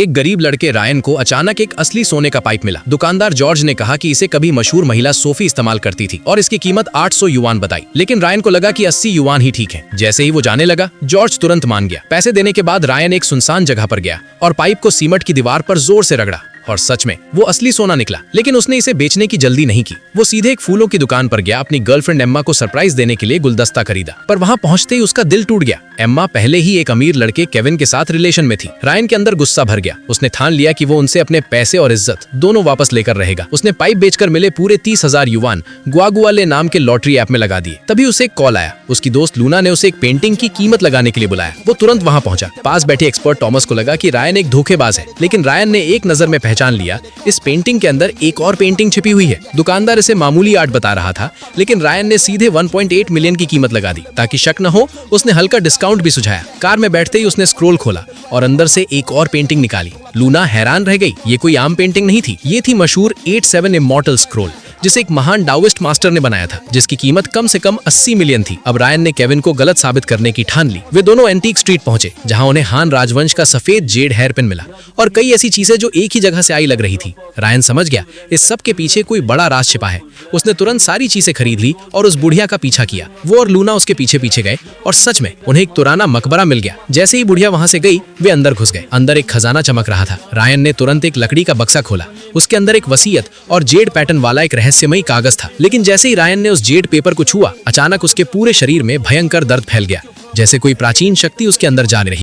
एक गरीब लड़के रायन को अचानक एक असली सोने का पाइप मिला। दुकानदार जॉर्ज ने कहा कि इसे कभी मशहूर महिला सोफी इस्तेमाल करती थी और इसकी कीमत 800 युआन बताई। लेकिन रायन को लगा कि 80 युआन ही ठीक है। जैसे ही वो जाने लगा, जॉर्ज तुरंत मान गया। पैसे देने के बाद रायन एक सुनसान जगह पर गया और पाइप को सीमेंट की दीवार पर जोर से रगड़ा और सच में वो असली सोना निकला। लेकिन उसने इसे बेचने की जल्दी नहीं की। वो सीधे एक फूलों की दुकान पर गया। अपनी गर्लफ्रेंड एम्मा को सरप्राइज देने के लिए गुलदस्ता खरीदा, पर वहां पहुंचते ही उसका दिल टूट गया। एम्मा पहले ही एक अमीर लड़के केविन के साथ रिलेशन में थी। रायन के अंदर गुस्सा भर गया। उसने ठान लिया कि वो उनसे अपने पैसे और इज्जत दोनों वापस लेकर रहेगा। उसने पाइप बेचकर मिले पूरे 30,000 युआन गुआगुआले नाम के लॉटरी ऐप में लगा दिए। तभी उसे एक कॉल आया। उसकी दोस्त लूना ने उसे एक पेंटिंग की कीमत लगाने के लिए बुलाया। वो तुरंत वहां पहुंचा। पास बैठे एक्सपर्ट टॉमस को लगा कि रायन एक धोखेबाज है, लेकिन रायन ने एक नजर में पहचान लिया, इस पेंटिंग के अंदर एक और पेंटिंग छिपी हुई है। दुकानदार इसे मामूली आर्ट बता रहा था, लेकिन रायन ने सीधे 1.8 मिलियन की कीमत लगा दी। ताकि शक न हो, उसने हल्का डिस्काउंट भी सुझाया। कार में बैठते ही उसने स्क्रोल खोला और अंदर से एक और पेंटिंग निकाली। लूना हैरान रह गई। ये कोई आम पेंटिंग नहीं थी। ये थी मशहूर 87 इमॉर्टल स्क्रोल, जिसे एक महान डाओइस्ट मास्टर ने बनाया था, जिसकी कीमत कम से कम 80 मिलियन थी। अब रायन ने केविन को गलत साबित करने की ठान ली। वे दोनों एंटीक स्ट्रीट पहुंचे, जहां उन्हें हान राजवंश का सफेद जेड हेयर पिन मिला और कई ऐसी चीजें जो एक ही जगह से आई लग रही थी। रायन समझ गया इस सब के पीछे कोई बड़ा राज छिपा है। उसने तुरंत सारी चीजें खरीद ली और उस बुढ़िया का पीछा किया। वो और लूना उसके पीछे पीछे गए और सच में उन्हें एक पुराना मकबरा मिल गया। जैसे ही बुढ़िया वहां से गई, वे अंदर घुस गए। अंदर एक खजाना चमक रहा था। रायन ने तुरंत एक लकड़ी का बक्सा खोला। उसके अंदर एक वसीयत और जेड पैटर्न वाला एक रहस्यमयी कागज था। लेकिन जैसे ही रायन ने उस जेड पेपर को छुआ, अचानक उसके पूरे शरीर में भयंकर दर्द फैल गया, जैसे कोई प्राचीन शक्ति उसके अंदर जा रही।